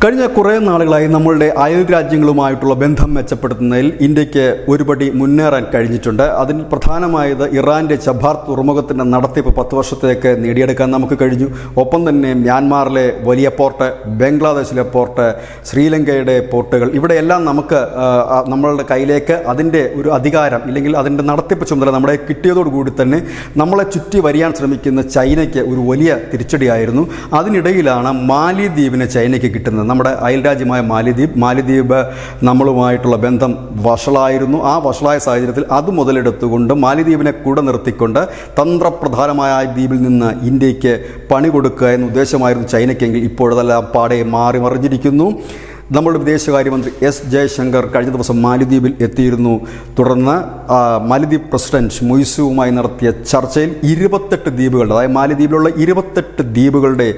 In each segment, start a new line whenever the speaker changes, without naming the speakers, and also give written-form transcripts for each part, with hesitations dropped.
കഴിഞ്ഞ കുറേ നാളുകളായി നമ്മളുടെ അയൽ രാജ്യങ്ങളുമായിട്ടുള്ള ബന്ധം മെച്ചപ്പെടുത്തുന്നതിൽ ഇന്ത്യക്ക് ഒരുപടി മുന്നേറാൻ കഴിഞ്ഞിട്ടുണ്ട്. അതിൽ പ്രധാനമായത് ഇറാൻ്റെ ചബാർ തുറമുഖത്തിൻ്റെ നടത്തിപ്പ് 10 വർഷത്തേക്ക് നേടിയെടുക്കാൻ നമുക്ക് കഴിഞ്ഞു. ഒപ്പം തന്നെ മ്യാൻമാറിലെ വലിയ പോർട്ട്, ബംഗ്ലാദേശിലെ പോർട്ട്, ശ്രീലങ്കയുടെ പോർട്ടുകൾ, ഇവിടെയെല്ലാം നമുക്ക് നമ്മളുടെ കയ്യിലേക്ക് അതിൻ്റെ ഒരു അധികാരം ഇല്ലെങ്കിൽ അതിൻ്റെ നടത്തിപ്പ് ചുമതല നമ്മളെ കിട്ടിയതോടുകൂടി തന്നെ നമ്മളെ ചുറ്റി വരിയാൻ ശ്രമിക്കുന്ന ചൈനയ്ക്ക് ഒരു വലിയ തിരിച്ചടിയായിരുന്നു. അതിനിടയിലാണ് മാലിദ്വീപിനെ ചൈനയ്ക്ക് കിട്ടുന്നത്. നമ്മുടെ അയൽരാജ്യമായ മാലിദ്വീപ് നമ്മളുമായിട്ടുള്ള ബന്ധം വഷളായിരുന്നു. ആ വഷളായ സാഹചര്യത്തിൽ അത് മുതലെടുത്തുകൊണ്ട് മാലിദ്വീപിനെ കൂടെ നിർത്തിക്കൊണ്ട് തന്ത്രപ്രധാനമായ ദ്വീപിൽ നിന്ന് ഇന്ത്യക്ക് പണി കൊടുക്കുക എന്ന ഉദ്ദേശമായിരുന്നു ചൈനയ്ക്കെങ്കിൽ ഇപ്പോഴതെല്ലാം പാടെ മാറി മറിഞ്ഞിരിക്കുന്നു. നമ്മളുടെ വിദേശകാര്യമന്ത്രി എസ് ജയശങ്കർ കഴിഞ്ഞ ദിവസം മാലിദ്വീപിൽ എത്തിയിരുന്നു. തുടർന്ന് മാലിദ്വീപ് പ്രസിഡന്റ് മൊയ്സുവുമായി നടത്തിയ ചർച്ചയിൽ 28 ദ്വീപുകളുടെ, അതായത് മാലിദ്വീപിലുള്ള 28 ദ്വീപുകളുടെ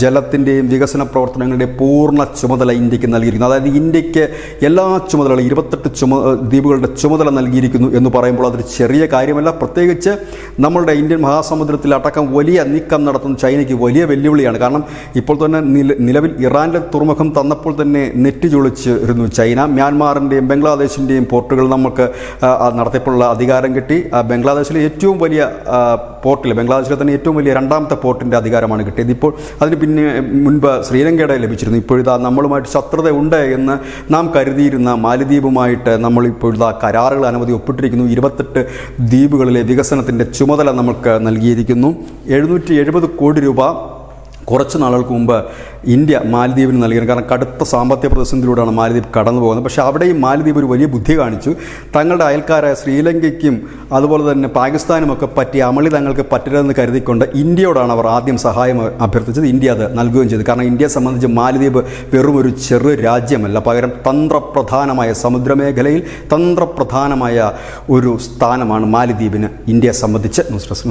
ജലത്തിൻ്റെയും വികസന പ്രവർത്തനങ്ങളുടെയും പൂർണ്ണ ചുമതല ഇന്ത്യക്ക് നൽകിയിരിക്കുന്നു. അതായത് ഇന്ത്യക്ക് എല്ലാ ചുമതലകളും 28 ദ്വീപുകളുടെ ചുമതല നൽകിയിരിക്കുന്നു എന്ന് പറയുമ്പോൾ അതൊരു ചെറിയ കാര്യമല്ല. പ്രത്യേകിച്ച് നമ്മളുടെ ഇന്ത്യൻ മഹാസമുദ്രത്തിൽ അടക്കം വലിയ നീക്കം നടത്തുന്ന ചൈനയ്ക്ക് വലിയ വെല്ലുവിളിയാണ്. കാരണം ഇപ്പോൾ തന്നെ നിലവിൽ ഇറാൻ്റെ തുറമുഖം തന്നപ്പോൾ തന്നെ നെറ്റിചൊളിച്ചിരുന്നു ചൈന. മ്യാൻമാറിൻ്റെയും ബംഗ്ലാദേശിൻ്റെയും പോർട്ടുകൾ നമുക്ക് നടത്തിയപ്പോഴുള്ള അധികാരം കിട്ടി. ബംഗ്ലാദേശിലെ ഏറ്റവും വലിയ പോർട്ടിൽ, ബംഗ്ലാദേശിലെ തന്നെ ഏറ്റവും വലിയ 2ാമത്തെ പോർട്ടിൻ്റെ അധികാരമാണ് കിട്ടിയത്. ഇപ്പോൾ അതിന് മുൻപ് ശ്രീലങ്കയുടെ ലഭിച്ചിരുന്നു. ഇപ്പോഴിതാ നമ്മളുമായിട്ട് ശത്രുത ഉണ്ട് എന്ന് നാം കരുതിയിരുന്ന മാലിദ്വീപുമായിട്ട് നമ്മളിപ്പോഴിതാ കരാറുകൾ അനവധി ഒപ്പിട്ടിരിക്കുന്നു. 28 ദ്വീപുകളിലെ വികസനത്തിൻ്റെ ചുമതല നമുക്ക് നൽകിയിരിക്കുന്നു. 770 കോടി രൂപ കുറച്ച് നാളുകൾക്ക് മുമ്പ് ഇന്ത്യ മാലിദ്വീപിന് നൽകിയിരുന്നു. കാരണം കടുത്ത സാമ്പത്തിക പ്രതിസന്ധിയിലൂടെയാണ് മാലിദ്വീപ് കടന്നു പോകുന്നത്. പക്ഷേ അവിടെയും മാലിദ്വീപ് ഒരു വലിയ ബുദ്ധി കാണിച്ചു. തങ്ങളുടെ അയൽക്കാരായ ശ്രീലങ്കയ്ക്കും അതുപോലെ തന്നെ പാകിസ്ഥാനുമൊക്കെ പറ്റിയ അമളി തങ്ങൾക്ക് പറ്റരുതെന്ന് കരുതിക്കൊണ്ട് ഇന്ത്യയോടാണ് അവർ ആദ്യം സഹായം അഭ്യർത്ഥിച്ചത്. ഇന്ത്യ അത് നൽകുകയും ചെയ്തു. കാരണം ഇന്ത്യയെ സംബന്ധിച്ച് മാലിദ്വീപ് വെറും ഒരു ചെറു രാജ്യമല്ല, പകരം തന്ത്രപ്രധാനമായ സമുദ്രമേഖലയിൽ തന്ത്രപ്രധാനമായ ഒരു സ്ഥാനമാണ് മാലിദ്വീപിന് ഇന്ത്യയെ സംബന്ധിച്ച്. News desk.